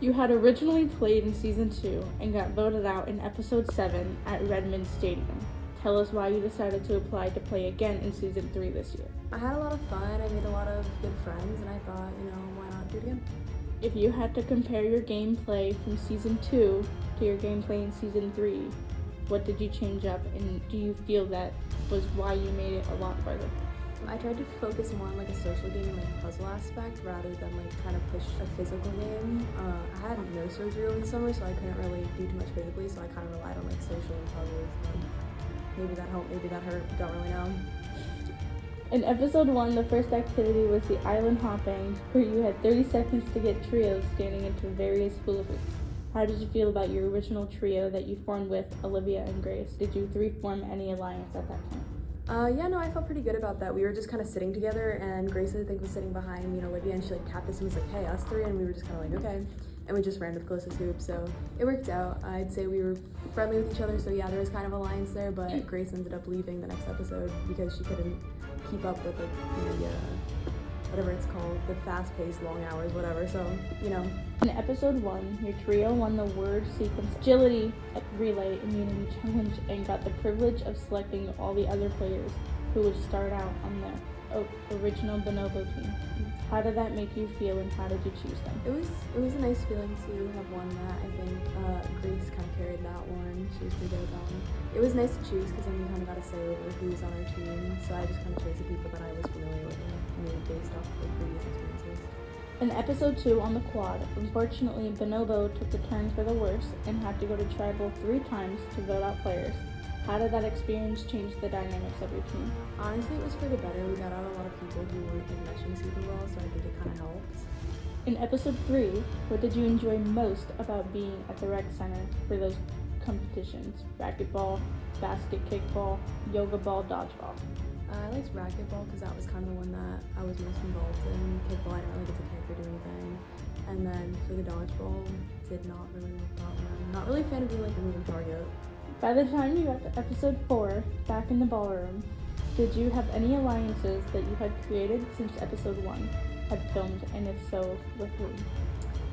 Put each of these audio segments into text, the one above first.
You had originally played in Season 2 and got voted out in Episode 7 at Redmond Stadium. Tell us why you decided to apply to play again in Season 3 this year. I had a lot of fun, I made a lot of good friends, and I thought, why not do it again? If you had to compare your gameplay from Season 2 to your gameplay in Season 3, what did you change up, and do you feel that was why you made it a lot farther? I tried to focus more on like a social game and like puzzle aspect rather than like trying to push a physical game. I had no surgery over the summer, so I couldn't really do too much physically, so I kind of relied on like social and puzzles. Maybe that helped, maybe that hurt, don't really know. In Episode 1, the first activity was the island hopping, where you had 30 seconds to get trios standing into various hula hoops. How did you feel about your original trio that you formed with Olivia and Grace? Did you three form any alliance at that point? I felt pretty good about that. We were just kind of sitting together, and Grace, I think, was sitting behind me and Olivia, and she like tapped us and was like, hey, us three, and we were just kind of like, okay. And we just ran to the closest hoop, so it worked out. I'd say we were friendly with each other, so yeah, there was kind of alliance there, but Grace ended up leaving the next episode because she couldn't keep up with like the, whatever it's called, the fast-paced long hours, whatever, so, In Episode 1, your trio won the word sequence agility relay immunity challenge and got the privilege of selecting all the other players who would start out on the original Bonobo team. How did that make you feel, and how did you choose them? It was a nice feeling to have won that. I think Grace kind of carried that one. She was pretty good at that one. It was nice to choose because then we kind of got to say over who was on our team, so I just kind of chose the people that I was familiar with, based off of previous experiences. In Episode 2 on the quad, unfortunately, Bonobo took the turn for the worse and had to go to Tribal 3 times to vote out players. How did that experience change the dynamics of your team? Honestly, it was for the better. We got out a lot of people who weren't meshing super well, so I think it kind of helped. In Episode 3, what did you enjoy most about being at the rec center for those competitions? Racquetball, basket kickball, yoga ball, dodgeball. I liked racquetball because that was kind of the one that I was most involved in. Kickball, I didn't really get to kick or do anything. And then for the dodgeball, did not really like that one. Not really a fan of being like a moving target. By the time you got to Episode 4, back in the ballroom, did you have any alliances that you had created since Episode 1 had filmed, and if so, with whom?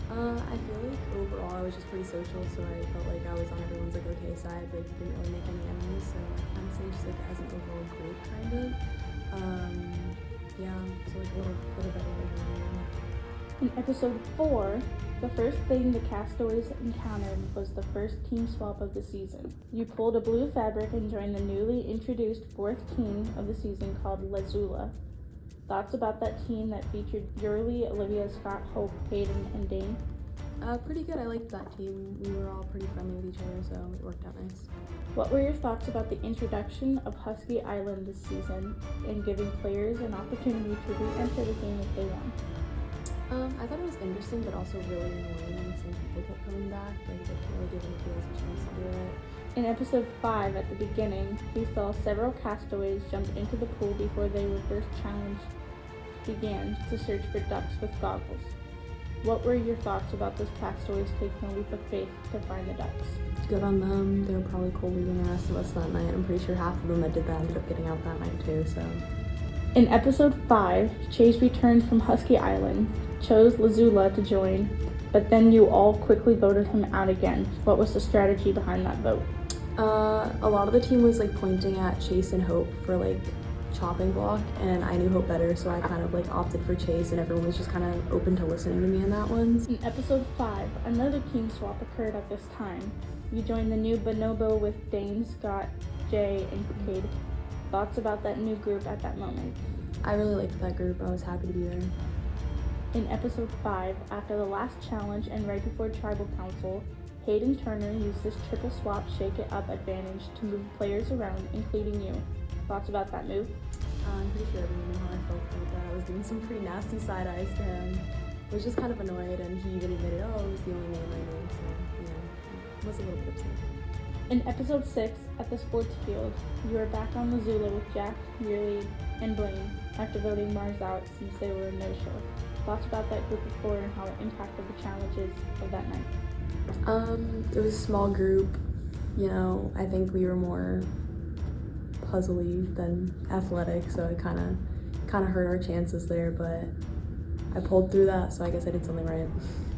I feel like overall I was just pretty social, so I felt like I was on everyone's like okay side, but didn't really make any enemies, so I kind of say just like as an overall group kind of. So like a little bit of everyone. In Episode 4, the first thing the castaways encountered was the first team swap of the season. You pulled a blue fabric and joined the newly introduced fourth team of the season called Lazula. Thoughts about that team that featured Yurley, Olivia, Scott, Hope, Hayden, and Dane? Pretty good. I liked that team. We were all pretty friendly with each other, so it worked out nice. What were your thoughts about the introduction of Husky Island this season and giving players an opportunity to re-enter the game if they want? I thought it was interesting, but also really annoying when the same people kept coming back. Like, they can't really give anybody else a chance to do it. In Episode 5, at the beginning, we saw several castaways jump into the pool before they were first challenged began to search for ducks with goggles. What were your thoughts about those castaways taking a leap of faith to find the ducks? Good on them. They were probably cool leaving the rest of us that night. I'm pretty sure half of them that did that ended up getting out that night too, so. In Episode 5, Chase returned from Husky Island, chose Lazula to join, but then you all quickly voted him out again. What was the strategy behind that vote? A lot of the team was like pointing at Chase and Hope for like chopping block, and I knew Hope better, so I kind of like opted for Chase, and everyone was just kind of open to listening to me in that one. In Episode 5, another team swap occurred at this time. You joined the new Bonobo with Dane, Scott, Jay, and Cade. Thoughts about that new group at that moment? I really liked that group. I was happy to be there. In Episode 5, after the last challenge and right before Tribal Council, Hayden Turner used this triple swap shake it up advantage to move players around, including you. Thoughts about that move? I'm pretty sure everyone knew how I felt about that. I was doing some pretty nasty side eyes to him. I was just kind of annoyed, and he even admitted, oh, it was the only name I knew, so yeah, it was a little bit upset. In Episode 6, at the sports field, you are back on Lazula with Jack, Yurley, and Blaine after voting Mars out since they were a no-show. Thoughts about that group of four and how it impacted the challenges of that night? It was a small group. I think we were more puzzly than athletic, so it kind of hurt our chances there, but I pulled through that, so I guess I did something right.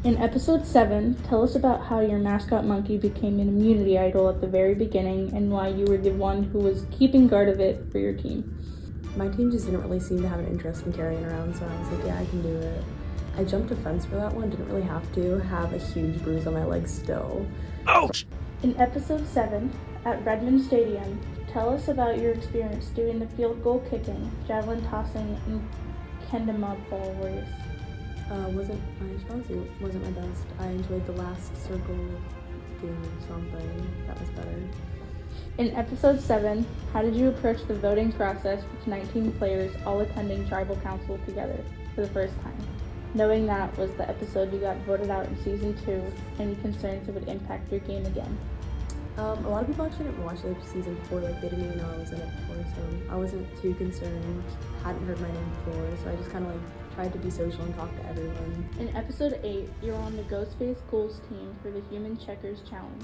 In episode 7, tell us about how your mascot monkey became an immunity idol at the very beginning and why you were the one who was keeping guard of it for your team. My team just didn't really seem to have an interest in carrying it around, so I was like, yeah, I can do it. I jumped a fence for that one, didn't really have to. Have a huge bruise on my leg still. Ouch! In episode 7, at Redmond Stadium, tell us about your experience doing the field goal kicking, javelin tossing, and kendama ball race. Wasn't my best. I enjoyed the last circle doing something. That was better. In episode 7, how did you approach the voting process with 19 players all attending tribal council together for the first time? Knowing that was the episode you got voted out in season 2, any concerns it would impact your game again? A lot of people actually didn't watch the season before, like they didn't even know I was in it before, so I wasn't too concerned. Hadn't heard my name before, so I just kind of like tried to be social and talk to everyone. In episode 8, you're on the Ghostface Ghouls team for the Human Checkers Challenge.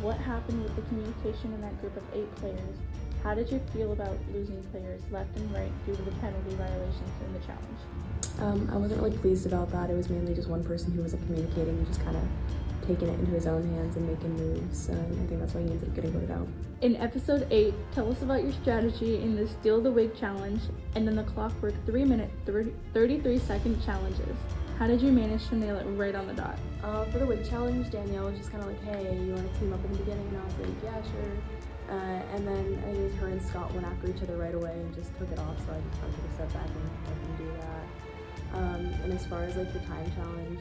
What happened with the communication in that group of 8 players? How did you feel about losing players left and right due to the penalty violations in the challenge? I wasn't really pleased about that. It was mainly just one person who wasn't communicating and just kind of taking it into his own hands and making moves. And I think that's why he ended up getting voted out. In episode 8, tell us about your strategy in the Steal the Wig challenge and in the Clockwork 3-minute 33-second challenges. How did you manage to nail it right on the dot? For the wig challenge, Danielle was just kind of like, hey, you want to team up in the beginning? And I was like, yeah, sure. And then I think it was her and Scott went after each other right away and just took it off, so I just kind of took a step back and let them do that. And as far as like the time challenge,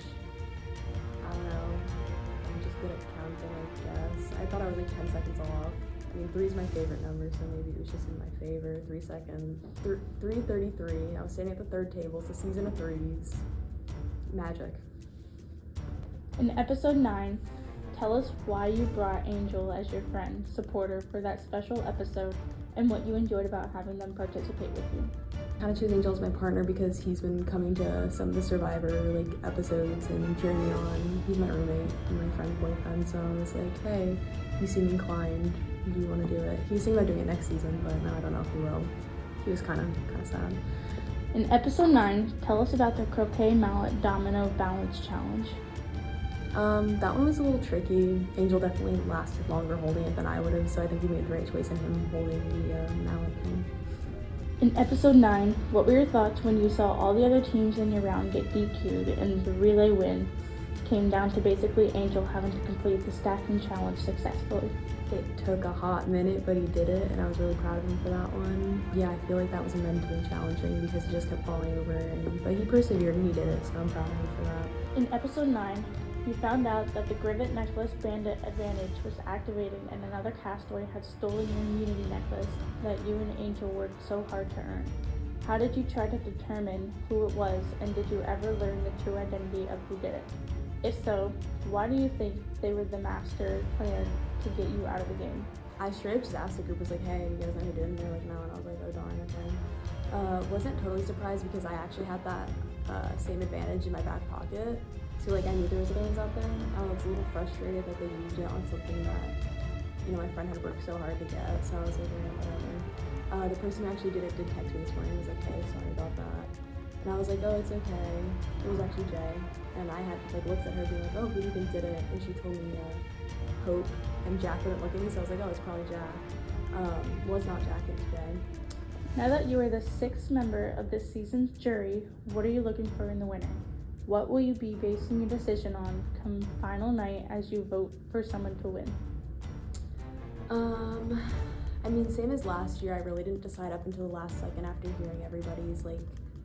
I don't know, I'm just good at counting, I guess. I thought I was like 10 seconds off. I mean, 3 is my favorite number, so maybe it was just in my favor. 3 seconds. 3:33. I was standing at the third table. It's the season of threes. Magic. In episode 9, tell us why you brought Angel as your friend, supporter for that special episode and what you enjoyed about having them participate with you. I kind of choose Angel as my partner because he's been coming to some of the Survivor episodes and cheering me on. He's my roommate and my friend's boyfriend, so I was like, hey, you seem inclined. Do you want to do it? He was thinking about doing it next season, but no, I don't know if he will. He was kind of sad. In episode 9, tell us about the croquet mallet domino balance challenge. That one was a little tricky. Angel definitely lasted longer holding it than I would have, so I think we made the right choice in him holding the mallet thing. In episode 9, what were your thoughts when you saw all the other teams in your round get DQ'd and the relay win came down to basically Angel having to complete the stacking challenge successfully? It took a hot minute, but he did it, and I was really proud of him for that one. Yeah, I feel like that was mentally challenging because he just kept falling over, but he persevered and he did it, so I'm proud of him for that. In episode 9, you found out that the Grivet Necklace Bandit Advantage was activated and another castaway had stolen your immunity necklace that you and Angel worked so hard to earn. How did you try to determine who it was, and did you ever learn the true identity of who did it? If so, why do you think they were the master plan to get you out of the game? I straight up just asked the group, was like, hey, you guys know who did it? And they're like, no, and I was like, oh darn, okay. Wasn't totally surprised because I actually had that same advantage in my back pocket. So like I knew there was aliens out there. I was a little frustrated that they used it on something that, my friend had worked so hard to get. So I was like, whatever. The person who actually did it did text me this morning and was like, hey, sorry about that. And I was like, oh, it's okay. It was actually Jay. And I had looked at her being like, oh, who do you think did it? And she told me Hope, and Jack wouldn't look at me, so I was like, oh, it's probably Jack. Was not Jack, it's Jay. Now that you are the 6th member of this season's jury, what are you looking for in the winner? What will you be basing your decision on come final night as you vote for someone to win? I mean, same as last year, I really didn't decide up until the last second after hearing everybody's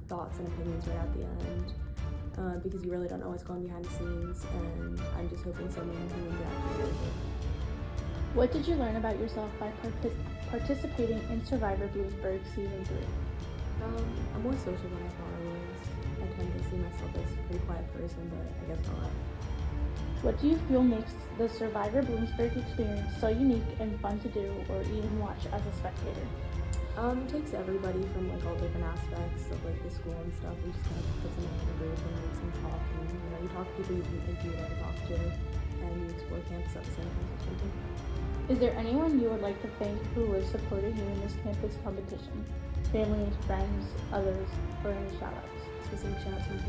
thoughts and opinions right at the end, because you really don't know what's going behind the scenes, and I'm just hoping someone who would actually do it. What did you learn about yourself by participating in Survivor Bloomsburg Season 3? I'm more social than I thought I was. I tend to see myself as a pretty quiet person, but I guess not. What do you feel makes the Survivor Bloomsburg experience so unique and fun to do or even watch as a spectator? It takes everybody from all different aspects of the school and stuff. We just kind of put them in a group and makes them talk, and you talk to people you didn't think you would ever talk to, and you explore campus at the same time. So is there anyone you would like to thank who was supporting you in this campus competition? Family, friends, others, or any shout-outs? specific shout out to my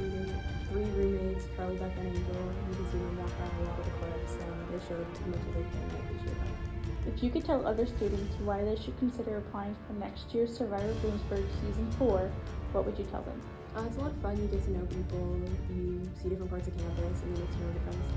three roommates, Charlie, Beth, and Angel. You can see them walk around a lot of the clips, and they showed as much as they can, and I appreciate that. If you could tell other students why they should consider applying for next year's Survivor Bloomsburg Season 4, what would you tell them? It's a lot of fun. You get to know people. You see different parts of campus, and you get to know your friends.